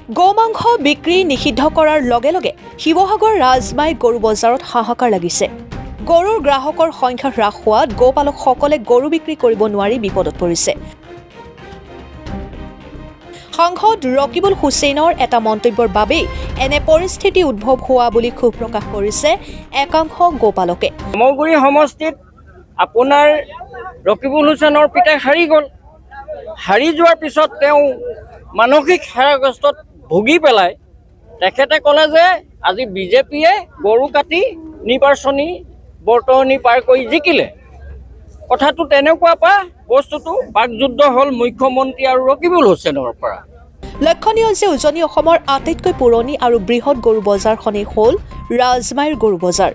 গোমাংস বিক্ৰী নিষিদ্ধ কৰাৰ লগে লগে শিৱসাগৰ ৰাজমাই গৰু বজাৰত হাহাকাৰ লাগিছে। গৰুৰ গ্ৰাহকৰ সংখ্যা হ্ৰাস হোৱাত গোপালকসকলে গৰু বিক্ৰী কৰিব নোৱাৰি বিপদত পৰিছে। সাংসদ ৰকিবুল হুছেইনৰ এটা মন্তব্যৰ বাবেই এনে পৰিস্থিতি উদ্ভৱ হোৱা বুলি ক্ষোভ প্ৰকাশ কৰিছে একাংশ গোপালকে। সামগুৰি সমষ্টিত আপোনাৰ ৰকিবুল হুছেইনৰ পিতাই হাৰি গ'ল। হাৰি যোৱাৰ পিছত তেওঁ মানসিক হাৰাগ্ৰস্তত ভুগি পেলাই তেখেতে ক'লে যে আজি বিজেপিয়ে গৰু কাটি নিৰ্বাচনী বৰ্তনী পাৰ কৰি জিকিলে। কথাটো তেনেকুৱা পৰা বস্তুটো বাকযুদ্ধ হ'ল মুখ্যমন্ত্ৰী আৰু ৰকিবুল হুছেইনৰ পৰা। লক্ষণীয় যে উজনি অসমৰ আটাইতকৈ পুৰণি আৰু বৃহৎ গৰু বজাৰখনেই হ'ল ৰাজমাইৰ গৰু বজাৰ।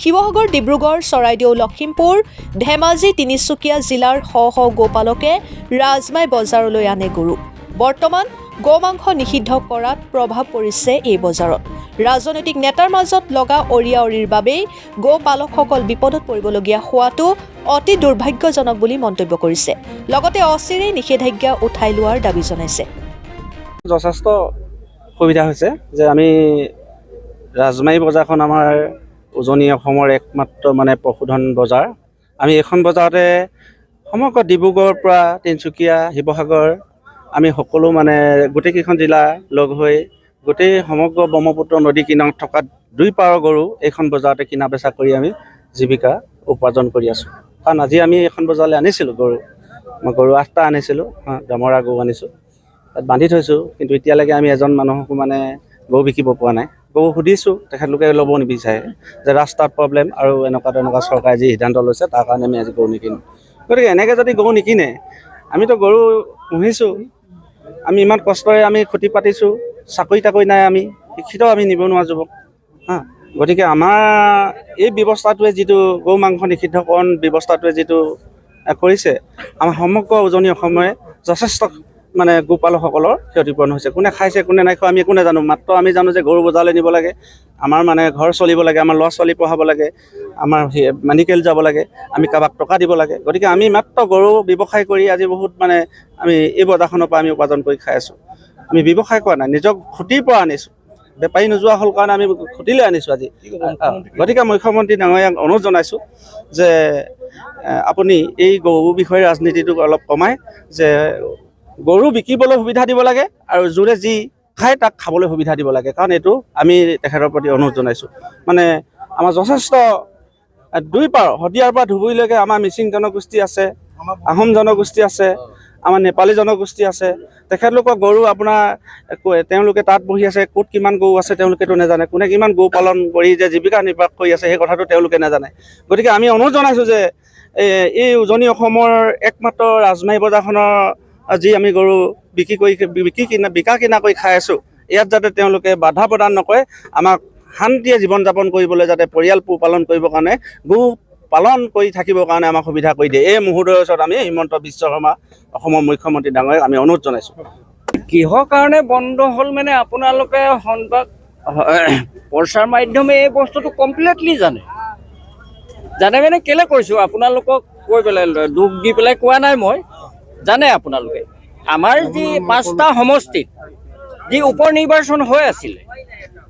শিৱসাগৰ, ডিব্ৰুগড়, চৰাইদেউ, লখিমপুৰ, ধেমাজি, তিনিচুকীয়া জিলাৰ শ শ গোপালকে ৰাজমাই বজাৰলৈ আনে গৰু। বৰ্তমান গোমাংস নিষিদ্ধ কৰাত প্ৰভাৱ পৰিছে এই বজাৰত। ৰাজনৈতিক নেতাৰ মাজত লগা অৰিয়া-অৰিৰ বাবেই গোপালকসকল বিপদত পৰিবলগীয়া হোৱাটো অতি দুৰ্ভাগ্যজনক বুলি মন্তব্য কৰিছে। লগতে অচিৰেই নিষেধাজ্ঞা উঠাই লোৱাৰ দাবী জনাইছে। যথেষ্ট সুবিধা হৈছে যে আমি ৰাজমাই বজাৰখন আমাৰ উজনি অসমৰ একমাত্ৰ পশুধন বজাৰ। আমি এখন বজাৰতে সমগ্ৰ ডিব্ৰুগড়ৰ পৰা তিনিচুকীয়া, শিৱসাগৰ আমি সকলো গোটেইকেইখন জিলা লগ হৈ গোটেই সমগ্ৰ ব্ৰহ্মপুত্ৰ নদী কিনাৰত থকা দুই পাৰৰ গৰু এইখন বজাৰতে কিনা বেচা কৰি আমি জীৱিকা উপাৰ্জন কৰি আছোঁ। কাৰণ আজি আমি এখন বজাৰলৈ আনিছিলোঁ মই গৰু 8টা আনিছিলোঁ, দমৰা গৰু আনিছোঁ, তাত বান্ধি থৈছোঁ। কিন্তু এতিয়ালৈকে আমি এজন মানুহকো গৰু বিকিব পৰা নাই। গৰু সুধিছোঁ, তেখেতলোকে ল'ব নিবিচাৰে যে ৰাস্তাত প্ৰব্লেম আৰু এনেকুৱা তেনেকুৱা চৰকাৰে যি সিদ্ধান্ত লৈছে তাৰ কাৰণে আমি আজি গৰু নিকিনো। গতিকে এনেকৈ যদি গৰু নিকিনে, আমিতো গৰু পুহিছোঁ, আমি ইমান কষ্টৰে আমি খুটি পাতিছোঁ, চাকৰি তাকৰি নাই, আমি শিক্ষিত, আমি নিবনুৱা যুৱক গতিকে আমাৰ এই ব্যৱস্থাটোৱে যিটো গৰু মাংস নিষিদ্ধকৰণ ব্যৱস্থাটোৱে যিটো কৰিছে, আমাৰ সমগ্ৰ উজনি অসমে যথেষ্ট গোপালকসকলৰ ক্ষতিপূৰণ হৈছে। কোনে খাইছে কোনে নাই খোৱা আমি একো নাজানো। মাত্ৰ আমি জানো যে গৰু বজাৰলৈ নিব লাগে, আমাৰ ঘৰ চলিব লাগে, আমাৰ ল'ৰা ছোৱালী পঢ়াব লাগে, আমাৰ মেডিকেল যাব লাগে, আমি কাৰোবাক টকা দিব লাগে। গতিকে আমি মাত্ৰ গৰু ব্যৱসায় কৰি আজি বহুত আমি এই বজাৰখনৰ পৰা আমি উপাৰ্জন কৰি খাই আছোঁ। আমি ব্যৱসায় কৰা নাই, নিজক খুটিৰ পৰা আনিছোঁ। বেপাৰী নোযোৱা হ'ল কাৰণে আমি খুটিলৈ আনিছোঁ আজি। গতিকে মুখ্যমন্ত্ৰী ডাঙৰীয়াক অনুৰোধ জনাইছোঁ যে আপুনি এই গৰু বিষয়ে ৰাজনীতিটো অলপ কমাই যে গৰু বিকিবলৈ সুবিধা দিব লাগে আৰু যোনে যি খায় তাক খাবলৈ সুবিধা দিব লাগে। কাৰণ এইটো আমি তেখেতৰ প্ৰতি অনুৰোধ জনাইছোঁ। আমাৰ যথেষ্ট দুই পাৰ শদিয়াৰ পৰা ধুবুৰীলৈকে আমাৰ মিচিং জনগোষ্ঠী আছে, আহোম জনগোষ্ঠী আছে, আমাৰ নেপালী জনগোষ্ঠী আছে। তেখেতলোকৰ গৰু তেওঁলোকে তাত বহি আছে, ক'ত কিমান গৰু আছে তেওঁলোকেতো নাজানে। কোনে কিমান গৰু পালন কৰি যে জীৱিকা নিৰ্বাহ কৰি আছে সেই কথাটো তেওঁলোকে নাজানে। গতিকে আমি অনুৰোধ জনাইছোঁ যে এই উজনি অসমৰ একমাত্ৰ ৰাজমাই বজাৰখনৰ যি আমি গৰু বিকা কিনা কৰি খাই আছোঁ, ইয়াত যাতে তেওঁলোকে বাধা প্ৰদান নকৰে, আমাক শান্তিৰে জীৱন যাপন কৰিবলৈ যাতে পৰিয়াল পোহপালন কৰিবৰ কাৰণে গৰু পালন কৰি থাকিবৰ কাৰণে আমাক সুবিধা কৰি দিয়ে। এই মুহূৰ্তৰ ওচৰত আমি হিমন্ত বিশ্ব শৰ্মা অসমৰ মুখ্যমন্ত্ৰী ডাঙৰীয়াক আমি অনুৰোধ জনাইছোঁ। কিহৰ কাৰণে বন্ধ হ'ল আপোনালোকে সংবাদ প্ৰচাৰ মাধ্যমে এই বস্তুটো কমপ্লিটলি জানে কেলৈ কৈছোঁ আপোনালোকক কৈ পেলাই দুখ দি পেলাই কোৱা নাই মই। জানে আপোনালোকে আমাৰ যি 5টা সমষ্টিত যি উপ নিৰ্বাচন হৈ আছিলে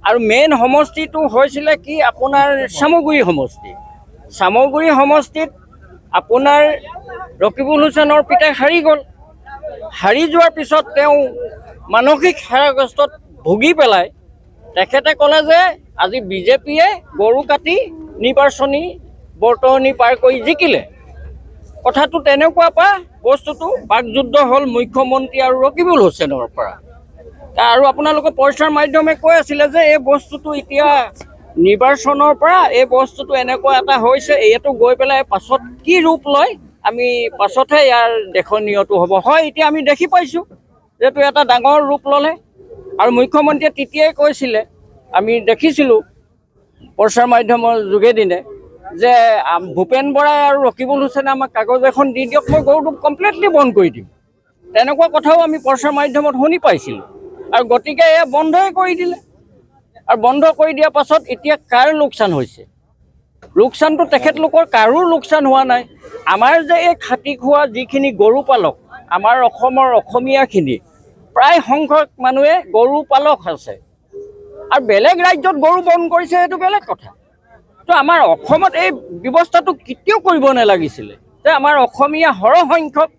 আৰু মেইন সমষ্টিটো হৈছিলে কি আপোনাৰ চামগুৰি সমষ্টিত আপোনাৰ ৰকিবুল হুছেইনৰ পিতাই হাৰি গ'ল। হাৰি যোৱাৰ পিছত তেওঁ মানসিক হাৰাগ্ৰস্তত ভুগি পেলাই তেখেতে ক'লে যে আজি বিজেপিয়ে গৰু কাটি নিৰ্বাচনী বৰ্তনী পাৰ কৰি জিকিলে। কথাটো তেনেকুৱা পৰা বস্তুটো বাকযুদ্ধ হ'ল মুখ্যমন্ত্ৰী আৰু ৰকিবুল হুছেইনৰ পৰা। আৰু আপোনালোকে প্ৰচাৰ মাধ্যমে কৈ আছিলে যে এই বস্তুটো এতিয়া নিৰ্বাচনৰ পৰা এই বস্তুটো এনেকুৱা এটা হৈছে, এইটো গৈ পেলাই পাছত কি ৰূপ লয় আমি পাছতহে ইয়াৰ দেখনীয়টো হ'ব। হয়, এতিয়া আমি দেখি পাইছোঁ যে এইটো এটা ডাঙৰ ৰূপ ল'লে। আৰু মুখ্যমন্ত্ৰীয়ে তেতিয়াই কৈছিলে, আমি দেখিছিলোঁ প্ৰচাৰ মাধ্যমৰ যোগেদিনে যে ভূপেন বৰাই আৰু ৰকিবুল হুছেইনে আমাক কাগজ এখন দি দিয়ক, মই গৰুটো কমপ্লিটলি বন্ধ কৰি দিম। তেনেকুৱা কথাও আমি প্ৰচাৰ মাধ্যমত শুনি পাইছিলোঁ। আৰু গতিকে এয়া বন্ধই কৰি দিলে। আৰু বন্ধ কৰি দিয়াৰ পাছত এতিয়া কাৰ লোকচান হৈছে? লোকচানটো তেখেতলোকৰ কাৰো লোকচান হোৱা নাই। আমাৰ যে এই খাটি খোৱা যিখিনি গৰু পালক আমাৰ অসমৰ অসমীয়াখিনি প্ৰায় সংখ্যক মানুহে গৰু পালক আছে আৰু বেলেগ ৰাজ্যত গৰু বন্ধ কৰিছে, সেইটো বেলেগ কথা। তো আমাৰ অসমত এই ব্যৱস্থাটো কেতিয়াও কৰিব নালাগিছিলে যে আমাৰ অসমীয়া সৰহসংখ্যক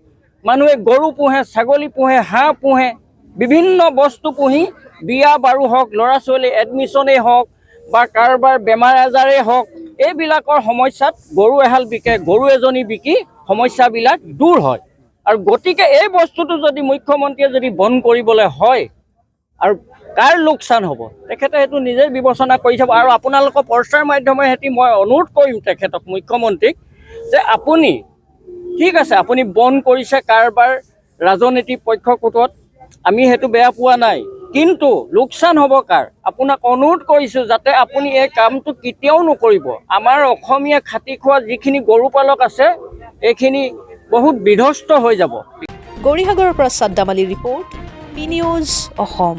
মানুহে গৰু পোহে, ছাগলী পোহে, হাঁহ পোহে, বিভিন্ন বস্তু পুহি বিয়া বাৰু হওক, ল'ৰা ছোৱালী এডমিশ্যনেই হওক বা কাৰোবাৰ বেমাৰ আজাৰেই হওক, এইবিলাকৰ সমস্যাত গৰু এহাল বিকে, গৰু এজনী বিকি সমস্যাবিলাক দূৰ হয়। আৰু গতিকে এই বস্তুটো যদি মুখ্যমন্ত্ৰীয়ে যদি বন্ধ কৰিবলৈ হয় আৰু কাৰ লোকচান হ'ব তেখেতে সেইটো নিজে বিবেচনা কৰি চাব। আৰু আপোনালোকৰ প্ৰচাৰ মাধ্যমেৰে সেটি মই অনুৰোধ কৰিম তেখেতক, মুখ্যমন্ত্ৰীক, যে আপুনি ঠিক আছে আপুনি বন্ধ কৰিছে কাৰোবাৰ ৰাজনীতি পক্ষকোটত, আমি সেইটো বেয়া পোৱা নাই, কিন্তু লোকচান হ'ব কাৰ? আপোনাক অনুৰোধ কৰিছোঁ যাতে আপুনি এই কামটো কেতিয়াও নকৰিব। আমাৰ অসমীয়া খাটি খোৱা যিখিনি গৰু পালক আছে এইখিনি বহুত বিধ্বস্ত হৈ যাব। গৌৰীসাগৰৰ পৰা ছাদ্দাম আলীৰ ৰিপৰ্ট, পি নিউজ অসম।